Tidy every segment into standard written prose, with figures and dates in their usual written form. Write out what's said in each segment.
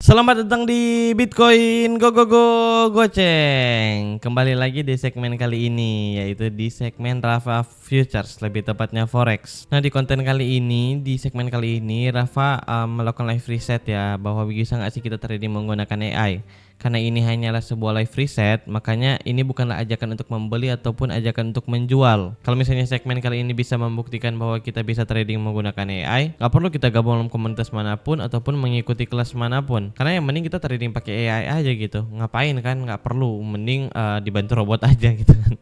Selamat datang di Bitcoin Go Go Go Goceng. Kembali lagi di segmen kali ini, yaitu di segmen Rafa Futures, lebih tepatnya Forex. Nah, di konten kali ini, di segmen kali ini Rafa melakukan live reset ya, bahwa bisa nggak sih kita trading menggunakan AI. Karena ini hanyalah sebuah live reset, makanya ini bukanlah ajakan untuk membeli ataupun ajakan untuk menjual. Kalau misalnya segmen kali ini bisa membuktikan bahwa kita bisa trading menggunakan AI, nggak perlu kita gabung dalam komunitas manapun ataupun mengikuti kelas manapun. Karena yang mending kita trading pakai AI aja gitu. Ngapain kan? Nggak perlu. Mending dibantu robot aja gitu kan.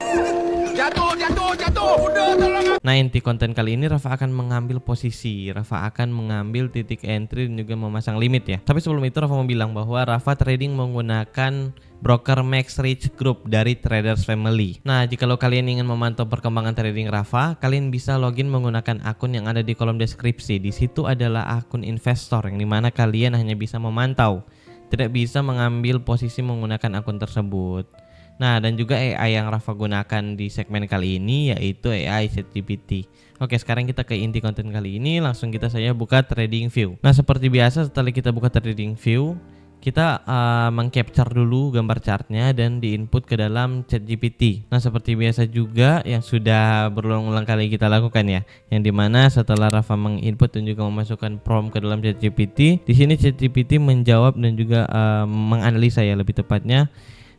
Jatuh. Udah, tolong. Nah, inti konten kali ini Rafa akan mengambil posisi, Rafa akan mengambil titik entry dan juga memasang limit ya. Tapi sebelum itu Rafa mau bilang bahwa Rafa trading menggunakan broker Max Rich Group dari Traders Family. Nah, jika kalian ingin memantau perkembangan trading Rafa, kalian bisa login menggunakan akun yang ada di kolom deskripsi. Di situ adalah akun investor yang dimana kalian hanya bisa memantau, tidak bisa mengambil posisi menggunakan akun tersebut. Nah, dan juga AI yang Rafa gunakan di segmen kali ini yaitu AI ChatGPT. Oke, sekarang kita ke inti konten kali ini. Langsung saya buka Trading View. Nah, seperti biasa setelah kita buka Trading View, kita meng-capture dulu gambar chartnya dan di-input ke dalam ChatGPT. Nah, seperti biasa juga yang sudah berulang-ulang kali kita lakukan ya, yang dimana setelah Rafa meng-input dan juga memasukkan prompt ke dalam ChatGPT, di sini ChatGPT menjawab dan juga menganalisa ya, lebih tepatnya.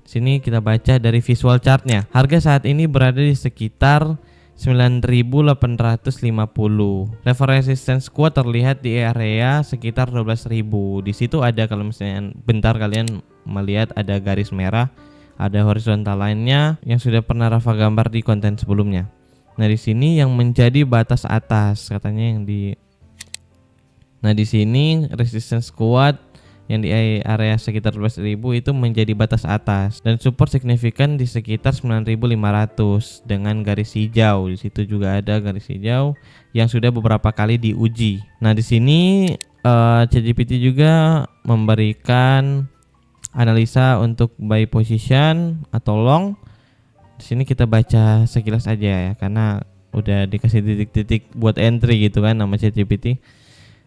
Sini kita baca dari visual chartnya. Harga saat ini berada di sekitar 9.850. Level resistance kuat terlihat di area sekitar 12.000. Di situ ada, kalau misalnya bentar kalian melihat ada garis merah, ada horizontal line-nya yang sudah pernah Rafa gambar di konten sebelumnya. Nah, di sini yang menjadi batas atas katanya yang di. Nah, di sini resistance kuat yang di area sekitar 12.000 itu menjadi batas atas dan support signifikan di sekitar 9.500 dengan garis hijau. Di situ juga ada garis hijau yang sudah beberapa kali diuji. Nah, di sini ChatGPT juga memberikan analisa untuk buy position atau long. Di sini kita baca sekilas aja ya, karena udah dikasih titik-titik buat entry gitu kan nama ChatGPT.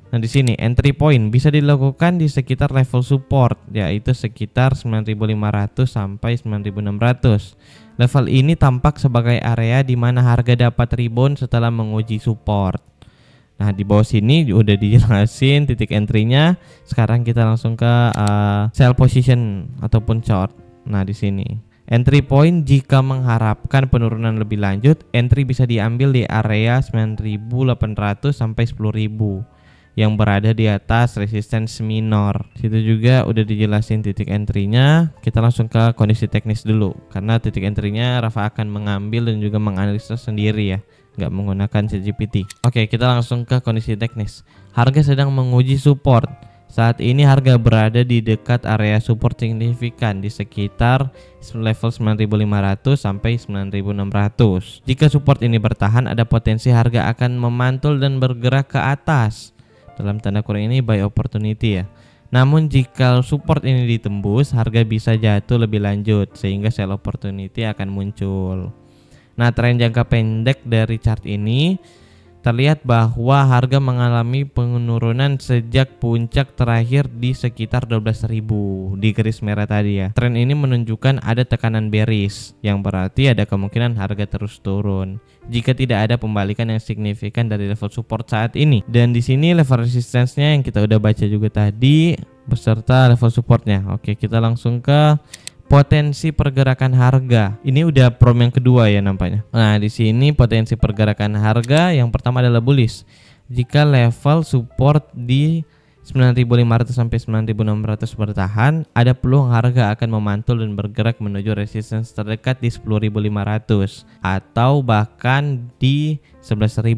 Nah, di sini entry point bisa dilakukan di sekitar level support, yaitu sekitar 9.500 sampai 9.600. Level ini tampak sebagai area di mana harga dapat rebound setelah menguji support. Nah, di bawah sini udah dijelasin titik entry-nya. Sekarang kita langsung ke sell position ataupun short. Nah, di sini entry point jika mengharapkan penurunan lebih lanjut, entry bisa diambil di area 9.800 sampai 10.000. yang berada di atas resistance minor. Situ juga udah dijelasin titik entry-nya. Kita langsung ke kondisi teknis dulu, karena titik entry-nya Rafa akan mengambil dan juga menganalisa sendiri ya, nggak menggunakan ChatGPT. Oke, kita langsung ke kondisi teknis. Harga sedang menguji support. Saat ini harga berada di dekat area support signifikan di sekitar level 9.500 sampai 9.600. Jika support ini bertahan, ada potensi harga akan memantul dan bergerak ke atas. Dalam tanda kurung ini buy opportunity ya. Namun jika support ini ditembus, harga bisa jatuh lebih lanjut sehingga sell opportunity akan muncul. Nah, tren jangka pendek dari chart ini terlihat bahwa harga mengalami penurunan sejak puncak terakhir di sekitar 12.000 di garis merah tadi ya. Tren ini menunjukkan ada tekanan bearish, yang berarti ada kemungkinan harga terus turun jika tidak ada pembalikan yang signifikan dari level support saat ini. Dan di sini level resistance-nya yang kita udah baca juga tadi beserta level supportnya. Oke, kita langsung ke potensi pergerakan harga. Ini udah prom yang kedua ya nampaknya. Nah, di sini potensi pergerakan harga yang pertama adalah bullish. Jika level support di 9.500 sampai 9.600 bertahan, ada peluang harga akan memantul dan bergerak menuju resistance terdekat di 10.500 atau bahkan di 11.000.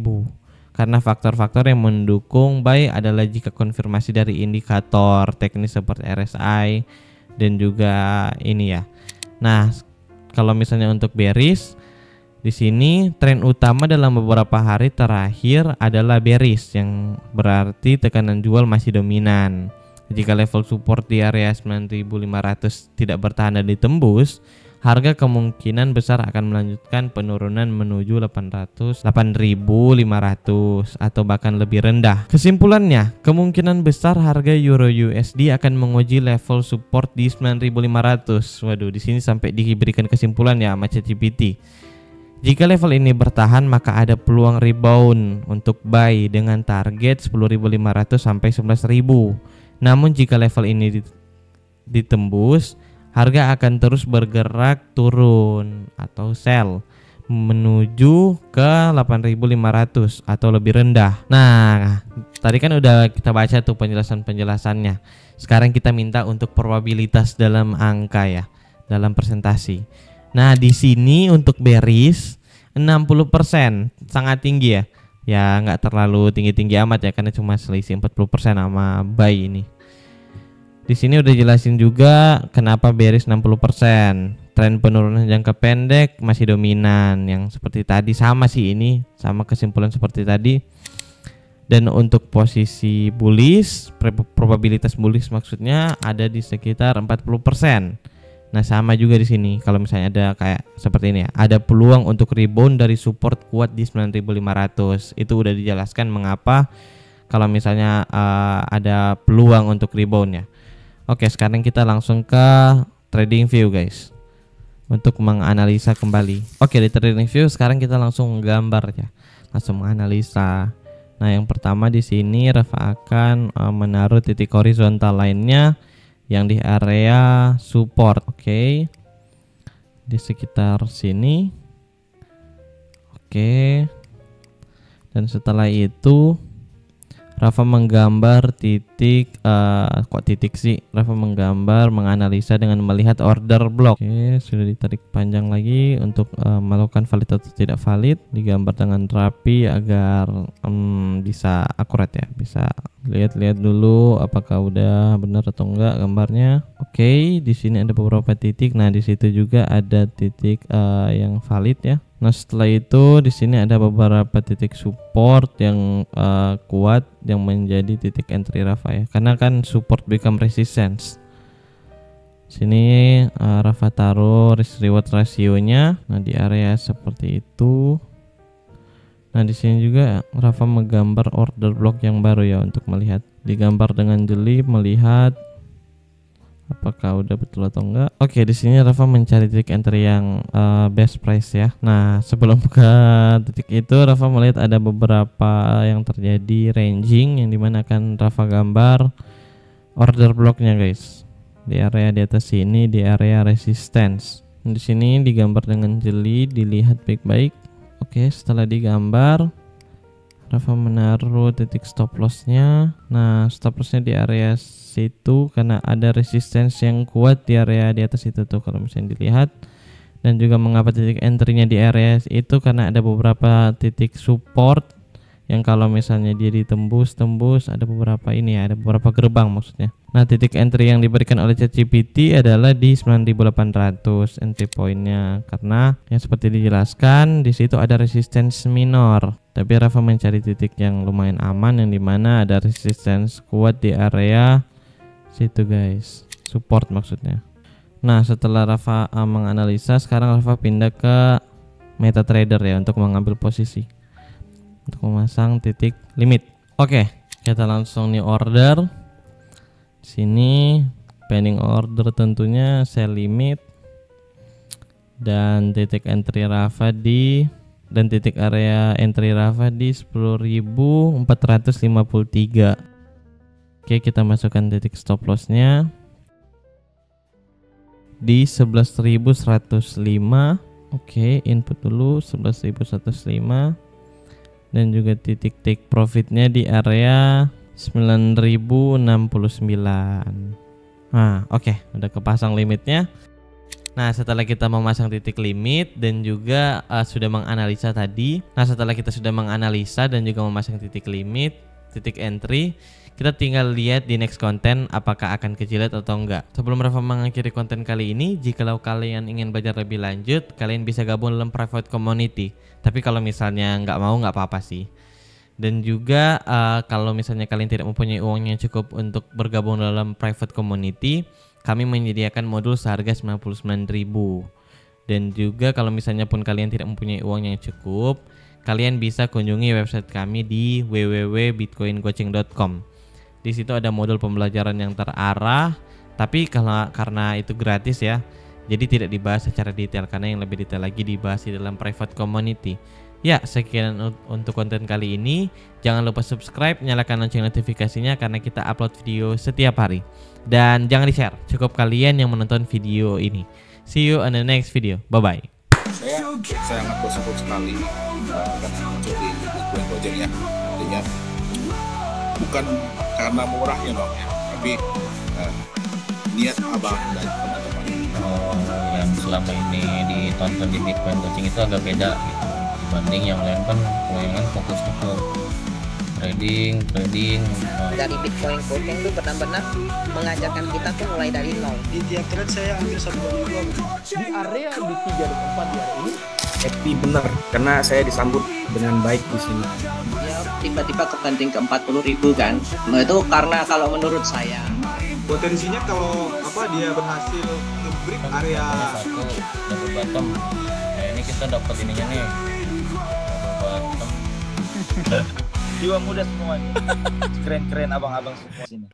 Karena faktor-faktor yang mendukung buy adalah jika konfirmasi dari indikator teknis seperti RSI dan juga ini ya. Nah, kalau misalnya untuk bearish, di sini tren utama dalam beberapa hari terakhir adalah bearish, yang berarti tekanan jual masih dominan. Jika level support di area 9.500 tidak bertahan dan ditembus, harga kemungkinan besar akan melanjutkan penurunan menuju 800, 8.500 atau bahkan lebih rendah. Kesimpulannya, kemungkinan besar harga Euro USD akan menguji level support di 9.500. Waduh, di sini sampai diberikan kesimpulan ya sama ChatGPT. Jika level ini bertahan, maka ada peluang rebound untuk buy dengan target 10.500 sampai 11.000. Namun jika level ini ditembus, harga akan terus bergerak turun atau sell menuju ke 8.500 atau lebih rendah. Nah, tadi kan udah kita baca tuh penjelasannya. Sekarang kita minta untuk probabilitas dalam angka ya, dalam persentasi. Nah, di sini untuk bearish 60%, sangat tinggi ya. Ya nggak terlalu tinggi-tinggi amat ya, karena cuma selisih 40% sama buy ini. Di sini udah jelasin juga kenapa bearish 60%. Tren penurunan jangka pendek masih dominan, yang seperti tadi sama sih, ini sama kesimpulan seperti tadi. Dan untuk posisi bullish, probabilitas bullish maksudnya ada di sekitar 40%. Nah, sama juga di sini. Kalau misalnya ada kayak seperti ini ya, ada peluang untuk rebound dari support kuat di 9.500. Itu udah dijelaskan mengapa kalau misalnya ada peluang untuk rebound ya. Oke, sekarang kita langsung ke trading view guys, untuk menganalisa kembali. Oke, di trading view sekarang kita langsung menggambar ya, langsung menganalisa. Nah, yang pertama di sini Rafa akan menaruh titik horizontal lainnya yang di area support. Oke, di sekitar sini. Oke, dan setelah itu Rafa menggambar titik, kok titik sih? Rafa menggambar, menganalisa dengan melihat order block. Oke, sudah ditarik panjang lagi untuk melakukan valid atau tidak valid. Digambar dengan rapi agar bisa akurat ya. Bisa lihat-lihat dulu apakah udah benar atau enggak gambarnya. Oke, di sini ada beberapa titik. Nah, di situ juga ada titik yang valid ya. Nah, setelah itu di sini ada beberapa titik support yang kuat yang menjadi titik entry Rafa ya. Karena kan support become resistance. Sini Rafa taruh risk reward rasionya. Nah, di area seperti itu. Nah, di sini juga Rafa menggambar order block yang baru ya, untuk melihat. Digambar dengan jeli, melihat apakah udah betul atau enggak. Oke, di sini Rafa mencari titik entry yang best price ya. Nah, sebelum buka titik itu Rafa melihat ada beberapa yang terjadi ranging, yang dimana akan Rafa gambar order blocknya guys. Di area di atas sini, di area resistance. Di sini digambar dengan jeli, dilihat baik-baik. Oke, setelah digambar Rafa menaruh titik stop lossnya. Nah, stop lossnya di area situ karena ada resistance yang kuat di area di atas itu tuh kalau misalnya dilihat. Dan juga mengapa titik entry-nya di area itu karena ada beberapa titik support yang kalau misalnya dia ditembus ada beberapa ini ya, ada beberapa gerbang maksudnya. Nah, titik entry yang diberikan oleh ChatGPT adalah di 9.800 entry point-nya, karena yang seperti dijelaskan di situ ada resistance minor. Tapi Rafa mencari titik yang lumayan aman, yang dimana ada resistance kuat di area situ guys, support maksudnya. Nah, setelah Rafa menganalisa, sekarang Rafa pindah ke MetaTrader ya, untuk mengambil posisi, untuk memasang titik limit. Oke, kita langsung new order. Sini pending order tentunya sell limit, dan titik entry Rafa dan titik area entry Rafa di 10.453. Oke, kita masukkan titik stop lossnya di 11.105. Oke, input dulu 11.105. Dan juga titik take profitnya di area 9.069. Nah, oke, udah kepasang limitnya. Nah, setelah kita memasang titik limit dan juga sudah menganalisa tadi. Nah, setelah kita sudah menganalisa dan juga memasang titik limit, titik entry, kita tinggal lihat di next konten apakah akan kejilat atau enggak. Sebelum Rafa mengakhiri konten kali ini, jikalau kalian ingin belajar lebih lanjut, kalian bisa gabung dalam private community. Tapi kalau misalnya nggak mau, nggak apa-apa sih. Dan juga kalau misalnya kalian tidak mempunyai uang yang cukup untuk bergabung dalam private community, kami menyediakan modul seharga 99.000. Dan juga kalau misalnya pun kalian tidak mempunyai uang yang cukup, kalian bisa kunjungi website kami di www.bitcoingcoaching.com. Di situ ada modul pembelajaran yang terarah, tapi karena itu gratis ya, jadi tidak dibahas secara detail, karena yang lebih detail lagi dibahas di dalam private community. Ya, sekian untuk konten kali ini. Jangan lupa subscribe, nyalakan lonceng notifikasinya karena kita upload video setiap hari. Dan jangan di-share, cukup kalian yang menonton video ini. See you on the next video. Bye-bye. Saya sangat bersyukur sekali karena muncul di Bitcoin Gojek ya. Artinya bukan karena murahnya dong ya, tapi niat abang dan teman-teman yang selama ini ditonton di Bitcoin Coaching itu agak beda gitu dibanding yang lain. Kan kalau yang lain fokusnya ke trading dari Bitcoin Coaching tuh benar-benar mengajarkan kita tuh mulai dari nol. Di tiap trade saya ambil 1,2 di area di 3 dan 4 di area ini. Happy bener karena saya disambut dengan baik di sini. Ya tiba-tiba kebanting ke 40.000 kan. Nah, itu karena kalau menurut saya potensinya kalau dia berhasil nge-break area satu double bottom. Nah ini kita dapat ininya nih, double bottom. Jiwa muda semua, keren-keren abang-abang semua sini.